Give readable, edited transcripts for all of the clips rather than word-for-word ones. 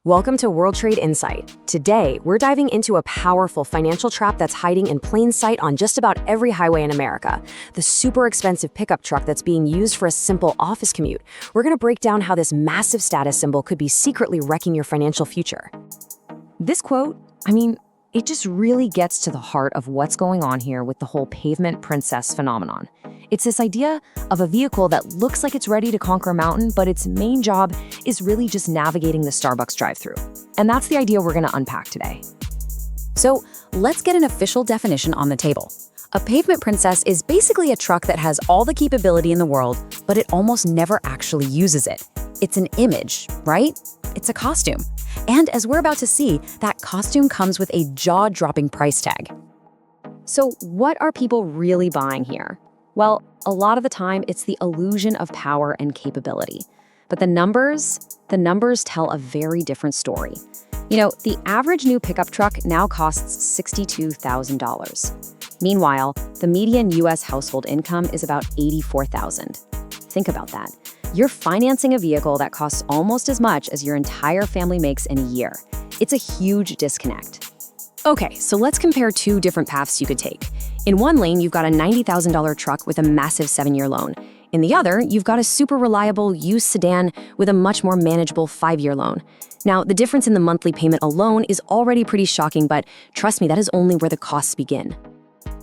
Welcome to World Trade Insight. Today, we're diving into a powerful financial trap that's hiding in plain sight on just about every highway in America. The super expensive pickup truck that's being used for a simple office commute. We're going to break down how this massive status symbol could be secretly wrecking your financial future. This quote, it just really gets to the heart of what's going on here with the whole pavement princess phenomenon. It's this idea of a vehicle that looks like it's ready to conquer a mountain, but its main job is really just navigating the Starbucks drive-thru. And that's the idea we're going to unpack today. So let's get an official definition on the table. A pavement princess is basically a truck that has all the capability in the world, but it almost never actually uses it. It's an image, right? It's a costume. And as we're about to see, that costume comes with a jaw-dropping price tag. So what are people really buying here? Well, a lot of the time, it's the illusion of power and capability. But the numbers tell a very different story. The average new pickup truck now costs $62,000. Meanwhile, the median U.S. household income is about $84,000. Think about that. You're financing a vehicle that costs almost as much as your entire family makes in a year. It's a huge disconnect. Okay, so let's compare two different paths you could take. In one lane, you've got a $90,000 truck with a massive 7-year loan. In the other, you've got a super reliable used sedan with a much more manageable 5-year loan. Now, the difference in the monthly payment alone is already pretty shocking, but trust me, that is only where the costs begin.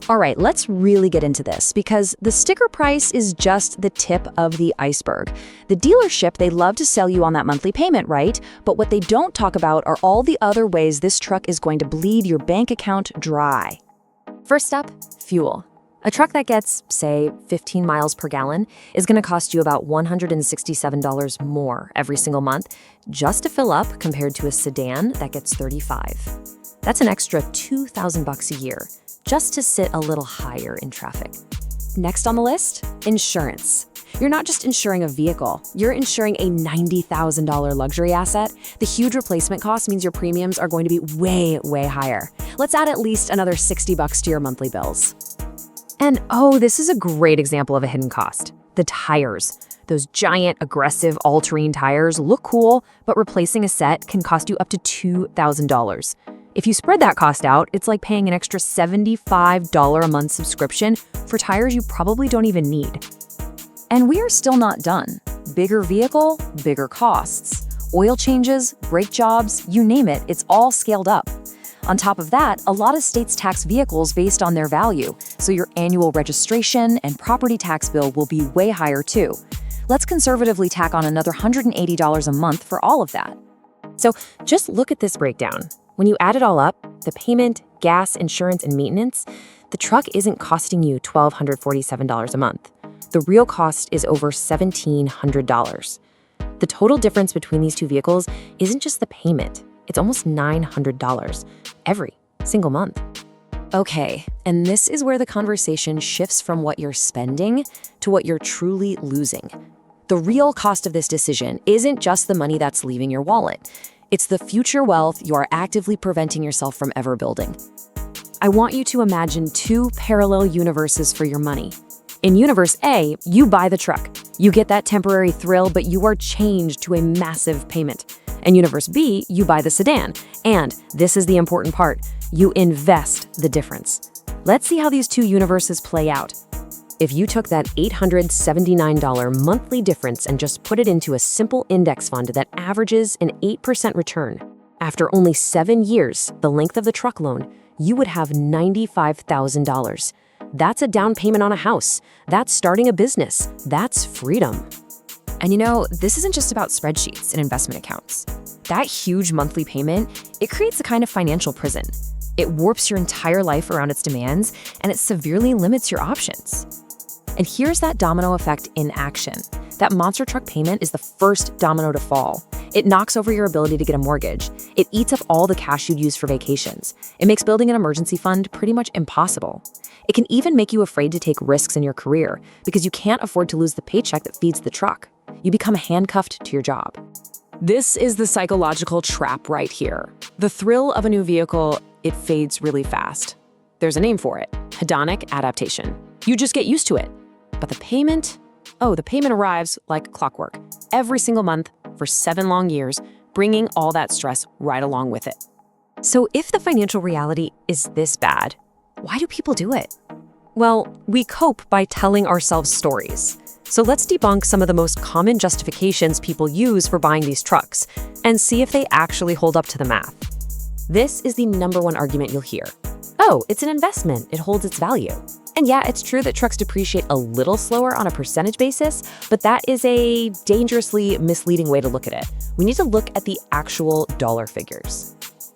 All right, let's really get into this because the sticker price is just the tip of the iceberg. The dealership, they love to sell you on that monthly payment, right? But what they don't talk about are all the other ways this truck is going to bleed your bank account dry. First up, fuel. A truck that gets, say, 15 miles per gallon is going to cost you about $167 more every single month just to fill up compared to a sedan that gets 35. That's an extra $2,000 a year just to sit a little higher in traffic. Next on the list, insurance. You're not just insuring a vehicle, you're insuring a $90,000 luxury asset. The huge replacement cost means your premiums are going to be way, way higher. Let's add at least another $60 to your monthly bills. And this is a great example of a hidden cost. The tires. Those giant, aggressive, all-terrain tires look cool, but replacing a set can cost you up to $2,000. If you spread that cost out, it's like paying an extra $75 a month subscription for tires you probably don't even need. And we are still not done. Bigger vehicle, bigger costs. Oil changes, brake jobs, you name it, it's all scaled up. On top of that, a lot of states tax vehicles based on their value, so your annual registration and property tax bill will be way higher too. Let's conservatively tack on another $180 a month for all of that. So just look at this breakdown. When you add it all up, the payment, gas, insurance, and maintenance, the truck isn't costing you $1,247 a month. The real cost is over $1,700. The total difference between these two vehicles isn't just the payment. It's almost $900 every single month. Okay, and this is where the conversation shifts from what you're spending to what you're truly losing. The real cost of this decision isn't just the money that's leaving your wallet. It's the future wealth you are actively preventing yourself from ever building. I want you to imagine two parallel universes for your money. In Universe A, you buy the truck. You get that temporary thrill, but you are changed to a massive payment. In Universe B, you buy the sedan. And this is the important part, you invest the difference. Let's see how these two universes play out. If you took that $879 monthly difference and just put it into a simple index fund that averages an 8% return, after only 7 years, the length of the truck loan, you would have $95,000. That's a down payment on a house. That's starting a business. That's freedom. And this isn't just about spreadsheets and investment accounts. That huge monthly payment, it creates a kind of financial prison. It warps your entire life around its demands, and it severely limits your options. And here's that domino effect in action. That monster truck payment is the first domino to fall. It knocks over your ability to get a mortgage. It eats up all the cash you'd use for vacations. It makes building an emergency fund pretty much impossible. It can even make you afraid to take risks in your career because you can't afford to lose the paycheck that feeds the truck. You become handcuffed to your job. This is the psychological trap right here. The thrill of a new vehicle, it fades really fast. There's a name for it, hedonic adaptation. You just get used to it. But the payment arrives like clockwork. Every single month for 7 long years, bringing all that stress right along with it. So if the financial reality is this bad, why do people do it? Well, we cope by telling ourselves stories. So let's debunk some of the most common justifications people use for buying these trucks and see if they actually hold up to the math. This is the number one argument you'll hear. Oh, it's an investment. It holds its value. And yeah, it's true that trucks depreciate a little slower on a percentage basis, but that is a dangerously misleading way to look at it. We need to look at the actual dollar figures.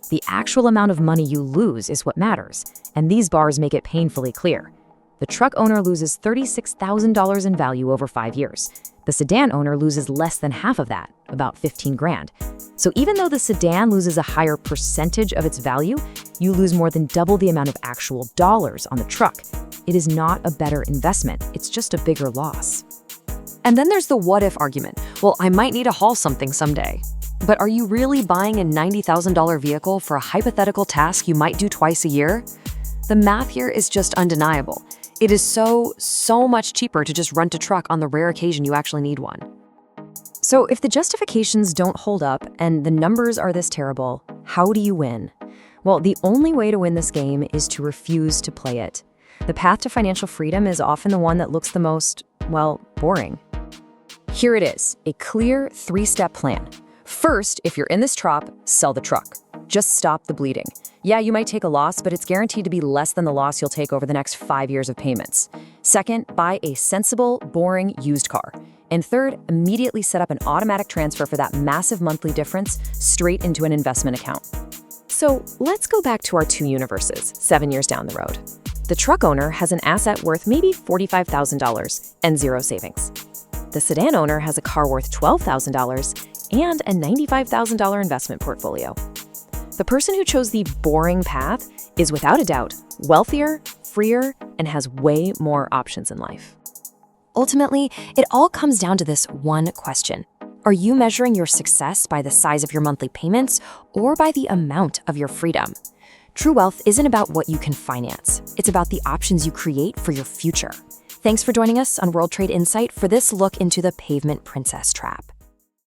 The actual amount of money you lose is what matters, and these bars make it painfully clear. The truck owner loses $36,000 in value over 5 years. The sedan owner loses less than half of that, about 15 grand. So even though the sedan loses a higher percentage of its value, you lose more than double the amount of actual dollars on the truck. It is not a better investment, it's just a bigger loss. And then there's the what-if argument. Well, I might need to haul something someday. But are you really buying a $90,000 vehicle for a hypothetical task you might do twice a year? The math here is just undeniable. It is so much cheaper to just rent a truck on the rare occasion you actually need one. So if the justifications don't hold up and the numbers are this terrible, how do you win? Well, the only way to win this game is to refuse to play it. The path to financial freedom is often the one that looks the most, well, boring. Here it is, a clear 3-step plan. First, if you're in this trap, sell the truck. Just stop the bleeding. Yeah, you might take a loss, but it's guaranteed to be less than the loss you'll take over the next 5 years of payments. Second, buy a sensible, boring used car. And third, immediately set up an automatic transfer for that massive monthly difference straight into an investment account. So let's go back to our 2 universes, 7 years down the road. The truck owner has an asset worth maybe $45,000 and 0 savings. The sedan owner has a car worth $12,000 and a $95,000 investment portfolio. The person who chose the boring path is without a doubt wealthier, freer, and has way more options in life. Ultimately, it all comes down to this one question. Are you measuring your success by the size of your monthly payments or by the amount of your freedom? True wealth isn't about what you can finance. It's about the options you create for your future. Thanks for joining us on World Trade Insight for this look into the Pavement Princess trap.